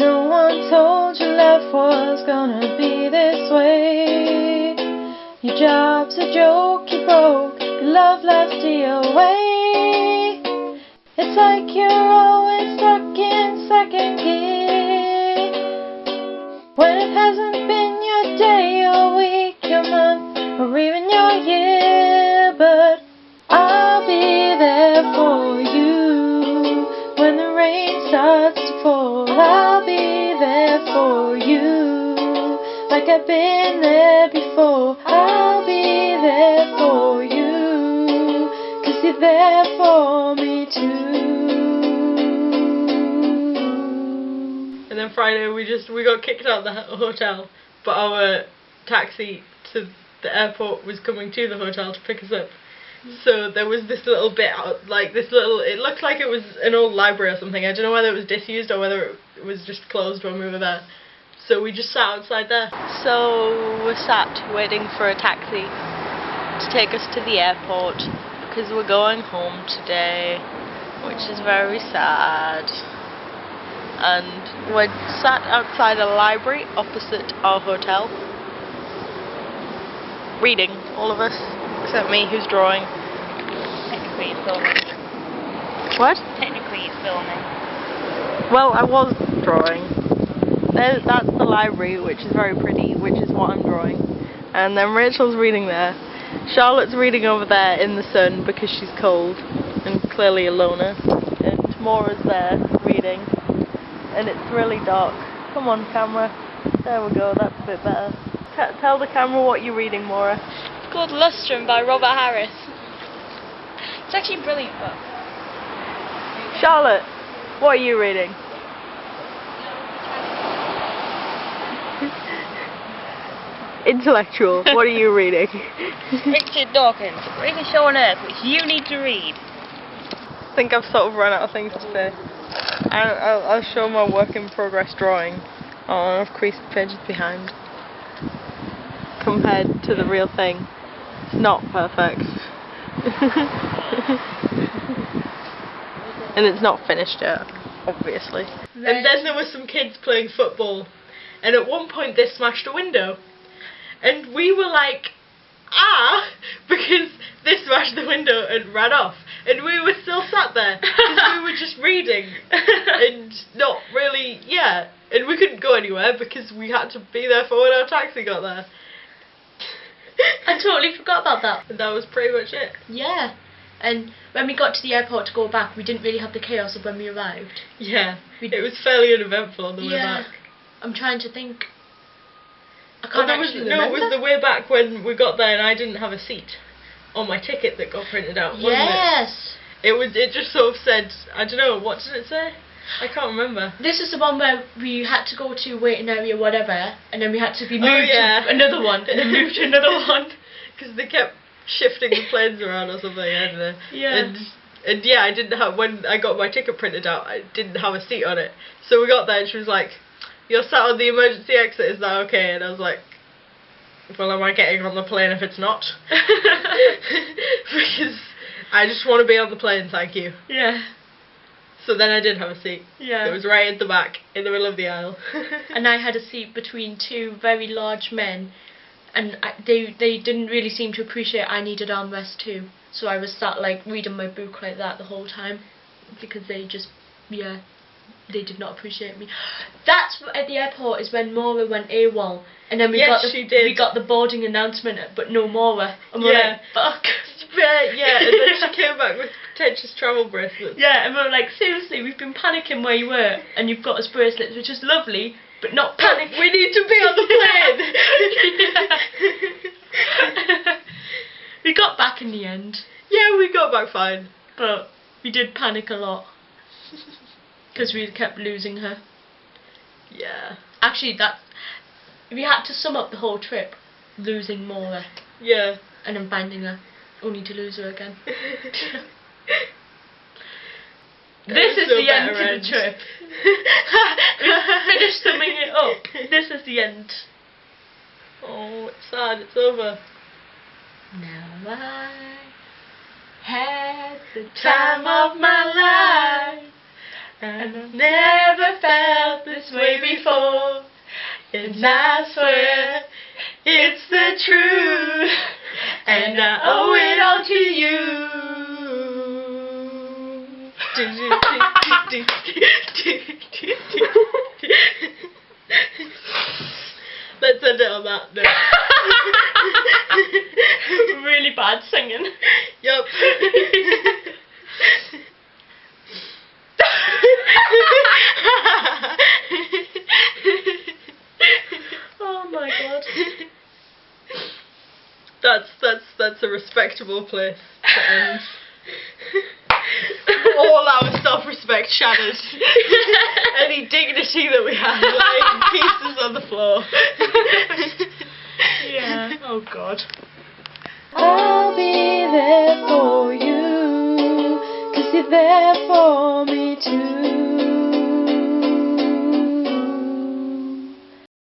No one told you life was gonna be this way. Your job's a joke, you broke, your love left you away. It's like you're always stuck in second gear, when it hasn't been your day, your week, your month, or even your year. But I'll be there for you when the rain starts to fall. I'll be there for you like I've been there before. I'll be there for you 'cause you're there for me too. And then Friday we got kicked out of the hotel, but our taxi to the airport was coming to the hotel to pick us up. So there was this little bit out, like this little, it looked like it was an old library or something. I don't know whether it was disused or whether it was just closed when we were there. So we just sat outside there. So we're sat waiting for a taxi to take us to the airport because we're going home today, which is very sad. And we're sat outside a library opposite our hotel, reading, all of us, except me who's drawing. Technically it's filming. What? Technically it's filming. Well, I was drawing. That's the library, which is very pretty, which is what I'm drawing. And then Rachel's reading there. Charlotte's reading over there in the sun because she's cold and clearly a loner. And Maura's there reading. And it's really dark. Come on, camera. There we go, that's a bit better. Tell the camera what you're reading, Maura. It's called Lustrum by Robert Harris. It's actually a brilliant book. Charlotte, what are you reading? Intellectual, what are you reading? Richard Dawkins, Greatest Show on Earth, which you need to read. I think I've sort of run out of things to say. I'll show my work in progress drawing. Oh, I've creased pages behind. Compared to the real thing, it's not perfect. And it's not finished yet, obviously. And then there were some kids playing football, and at one point they smashed a window. And we were like, ah, because they smashed the window and ran off. And we were still sat there, because we were just reading, and not really, yeah. And we couldn't go anywhere, because we had to be there for when our taxi got there. I totally forgot about that. And that was pretty much it. Yeah. And when we got to the airport to go back, we didn't really have the chaos of when we arrived. Yeah, it was fairly uneventful on the way back. I'm trying to think. I Oh, can't actually remember. no, it was the way back when we got there and I didn't have a seat on my ticket that got printed out, wasn't it? Yes. It just sort of said, I don't know, what did it say? I can't remember. This is the one where we had to go to waiting area whatever, and then we had to be moved to another one, and then moved to another one. Because they kept shifting the planes around or something, I don't know. Yeah. And yeah, I didn't have, when I got my ticket printed out, I didn't have a seat on it. So we got there and she was like, you're sat on the emergency exit, is that okay? And I was like, well, am I getting on the plane if it's not? Because I just want to be on the plane, thank you. Yeah. So then I did have a seat. Yeah. It was right at the back, in the middle of the aisle. And I had a seat between two very large men, and they didn't really seem to appreciate I needed armrest too. So I was sat like reading my book like that the whole time, because they just, yeah, they did not appreciate me. That's at the airport is when Maura went AWOL, and then we got the boarding announcement, but no Maura, and we're like, fuck. Yeah, and then she came back with pretentious travel bracelets. Yeah, and we were like, seriously, we've been panicking where you were, and you've got us bracelets, which is lovely, but not panic. We need to be on the plane. We got back in the end. Yeah, we got back fine. But we did panic a lot. Because we kept losing her. Yeah. Actually, we had to sum up the whole trip. Losing Maura. Yeah. And then finding her. Only to lose her again. This is the end to the trip. We finished summing it up. This is the end. Oh, it's sad. It's over. Now I had the time of my life, I've never felt this way before, and I swear it's the truth, and I owe it all to you. Let's end it on that note. Really bad singing. Yup. Oh my god. That's a respectable place to end. All our self-respect shattered. Any dignity that we had lay in pieces on the floor. Yeah. Oh god.